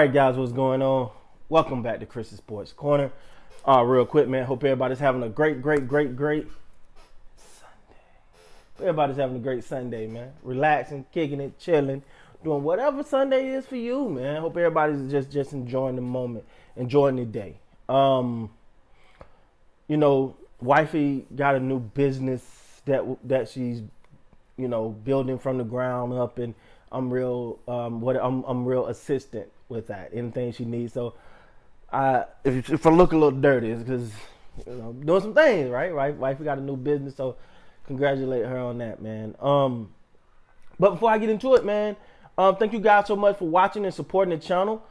right, guys, what's going on? Welcome back to Chris's Sports Corner. Real quick, man. Hope everybody's having a great Sunday. Everybody's having a great Sunday, man. Relaxing, kicking it, chilling, doing whatever Sunday is for you, man. Hope everybody's just enjoying the moment, enjoying the day. Wifey got a new business that she's building from the ground up, and I'm real assistant with that. Anything she needs. So if I look a little dirty, it's because doing some things, right? Wifey got a new business, so congratulate her on that, man. But before I get into it, man, thank you guys so much for watching and supporting the channel.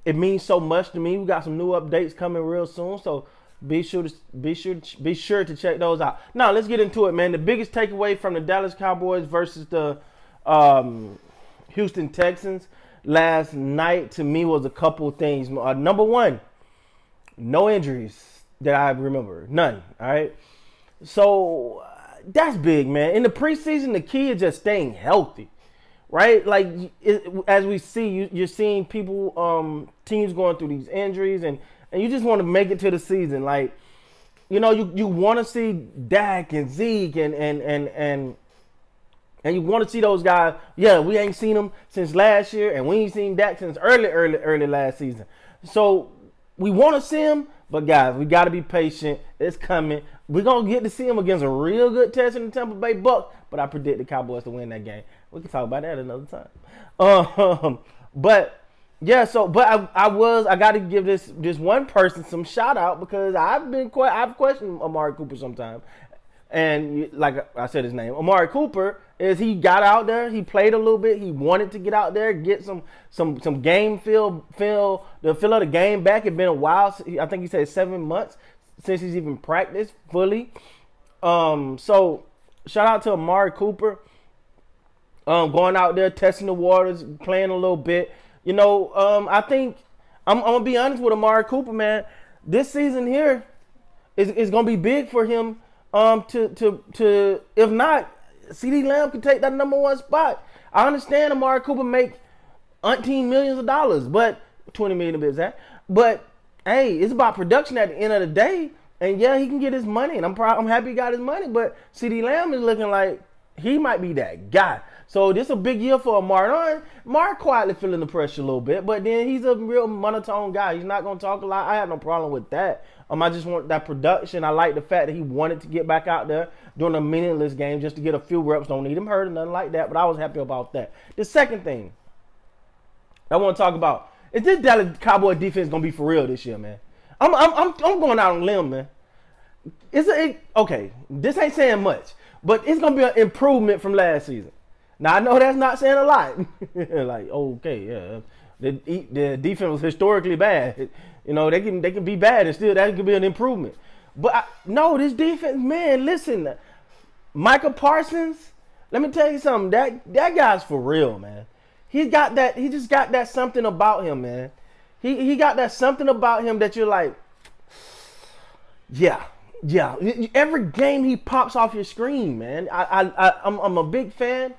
It means so much to me. We got some new updates coming real soon, so be sure to check those out. Now let's get into it, man. The biggest takeaway from the Dallas Cowboys versus the Houston Texans last night to me was a couple things. Number one, no injuries that I remember, none. All right, so that's big, man. In the preseason, the key is just staying healthy, right? Like as we see, you're seeing people, teams going through these injuries, and you just want to make it to the season. Like, you want to see Dak and Zeke and you want to see those guys. Yeah, we ain't seen them since last year, and we ain't seen Dak since early last season. So we want to see him, but guys, we got to be patient. It's coming. We're going to get to see him against a real good test in the Tampa Bay Bucks, but I predict the Cowboys to win that game. We can talk about that another time. But yeah, I got to give this one person some shout out, because I've questioned Amari Cooper sometimes. And like I said his name, Amari Cooper, he got out there, he played a little bit, he wanted to get out there, get some game feel of the game back. It's been a while. I think he said 7 months since he's even practiced fully. So shout out to Amari Cooper, going out there, testing the waters, playing a little bit. I think I'm gonna be honest with Amari Cooper, man. This season here is gonna be big for him. To if not, CD Lamb could take that number one spot. I understand Amari Cooper make umpteen millions of dollars, but 20 million a bit, Zach. But hey, it's about production at the end of the day. And yeah, he can get his money, and I'm happy he got his money. But CD Lamb is looking like he might be that guy. So this is a big year for Amari. Amari quietly feeling the pressure a little bit, but then he's a real monotone guy. He's not gonna talk a lot. I have no problem with that. I just want that production. I like the fact that he wanted to get back out there during a meaningless game just to get a few reps. Don't need him hurt or nothing like that. But I was happy about that. The second thing I want to talk about is this Dallas Cowboy defense gonna be for real this year, man. I'm going out on a limb, man. Okay? This ain't saying much, but it's gonna be an improvement from last season. Now I know that's not saying a lot. Like, okay, yeah, the defense was historically bad. They can be bad and still that could be an improvement. But no, this defense, man, listen, Micah Parsons. Let me tell you something. That guy's for real, man. He just got that something about him, man. He got that something about him that you're like, yeah. Every game he pops off your screen, man. I'm a big fan.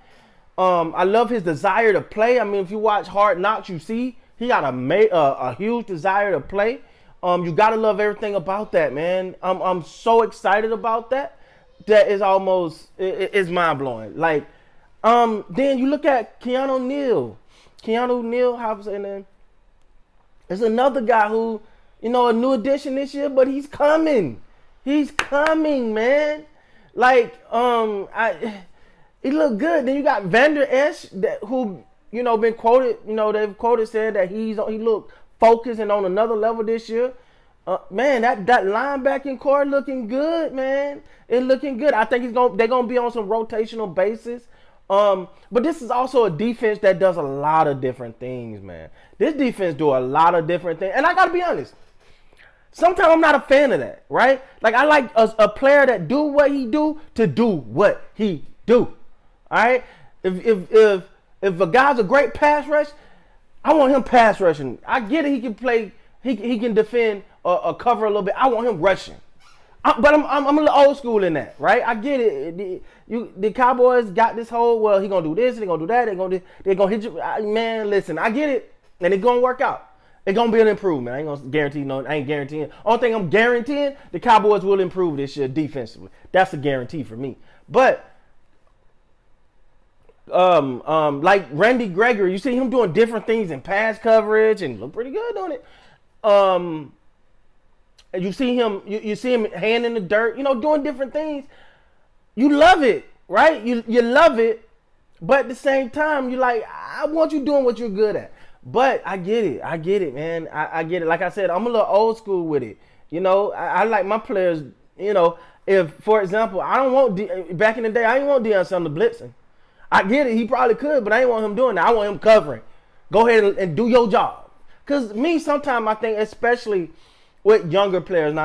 I love his desire to play. I mean, if you watch Hard Knocks, you see he got a huge desire to play. You gotta love everything about that, man. I'm so excited about that. That is it's mind blowing. Like, then you look at Keanu Neal, how I'm saying that? There's another guy who, a new addition this year, but he's coming. He's coming, man. Like, he looked good. Then you got Vander Esch, who been quoted. They've quoted saying that he looked focused and on another level this year. Man, that linebacking core looking good, man. It's looking good. I think they're gonna be on some rotational basis. But this is also a defense that does a lot of different things, man. This defense do a lot of different things, and I gotta be honest. Sometimes I'm not a fan of that, right? Like, I like a player that do what he do to do what he do. All right. If a guy's a great pass rush, I want him pass rushing. I get it. He can play. He can defend a cover a little bit. I want him rushing. But I'm a little old school in that, right? I get it. The Cowboys got this whole, well, he gonna do this, they gonna do that, they gonna hit you. Man, listen, I get it. and it's gonna work out. It's gonna be an improvement. I ain't gonna guarantee no. I ain't guaranteeing. Only thing I'm guaranteeing, the Cowboys will improve this year defensively. That's a guarantee for me. But like Randy Gregory, you see him doing different things in pass coverage and look pretty good on it. And you see him, you see him hand in the dirt, doing different things. You love it, right? You love it, but at the same time, you're like, I want you doing what you're good at. But I get it, man. I get it. Like I said, I'm a little old school with it. I like my players. If for example, I don't want back in the day, I didn't want Deion Sanders blitzing. I get it. He probably could, but I didn't want him doing that. I want him covering. Go ahead and do your job. Because sometimes I think, especially with younger players,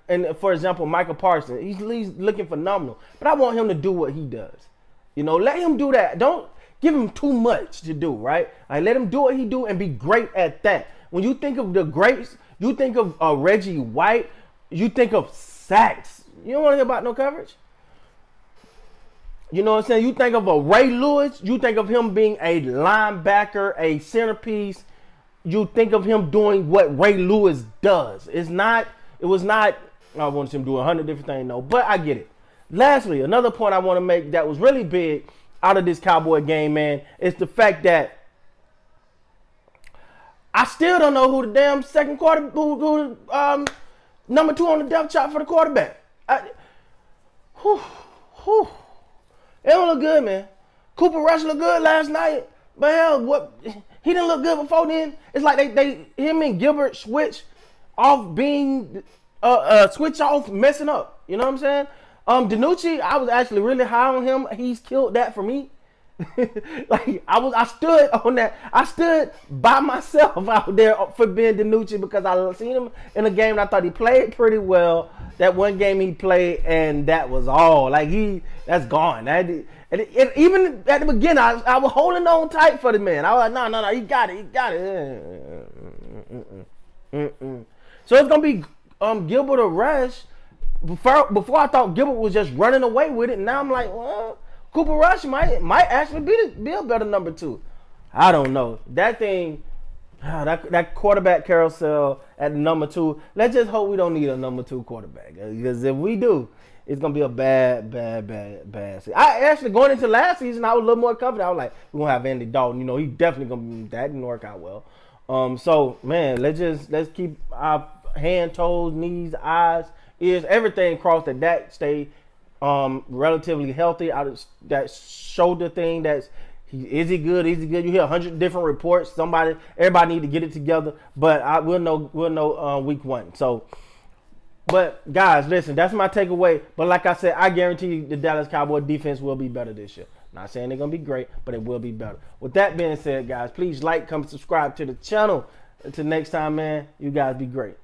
and for example, Michael Parsons, he's looking phenomenal. But I want him to do what he does. Let him do that. Don't give him too much to do, right? Let him do what he do and be great at that. When you think of the greats, you think of Reggie White, you think of sacks. You don't want to hear about no coverage. You know what I'm saying? You think of a Ray Lewis, you think of him being a linebacker, a centerpiece. You think of him doing what Ray Lewis does. I want him to do 100 different things, no, but I get it. Lastly, another point I want to make that was really big out of this Cowboy game, man, is the fact that I still don't know who the damn second quarter, who number 2 on the depth chart for the quarterback. It don't look good, man. Cooper Rush looked good last night, but hell, he didn't look good before then. It's like him and Gilbert switch off messing up. You know what I'm saying? DiNucci, I was actually really high on him. He's killed that for me. I stood on that. I stood by myself out there for Ben DiNucci because I seen him in a game and I thought he played pretty well. That one game he played and that was all. That's gone. Even at the beginning, I was holding on tight for the man. I was like, no, he got it. So it's gonna be Gilbert or Rush. Before I thought Gilbert was just running away with it. Now I'm like, well, Cooper Rush might actually be a better number 2. I don't know. That thing, that quarterback carousel at number 2. Let's just hope we don't need a number 2 quarterback, because if we do, it's gonna be a bad season. I actually going into last season, I was a little more confident. I was like, we're gonna have Andy Dalton. He definitely gonna be. That didn't work out well. So man, let's keep our hand, toes, knees, eyes, ears, everything crossed that stay relatively healthy out of that shoulder thing. Is he good? You hear 100 different reports. Everybody need to get it together. But we'll know week 1. So, but guys, listen, that's my takeaway. But like I said, I guarantee you the Dallas Cowboy defense will be better this year. Not saying they're gonna be great, but it will be better. With that being said, guys, please like, comment, subscribe to the channel. Until next time, man, you guys be great.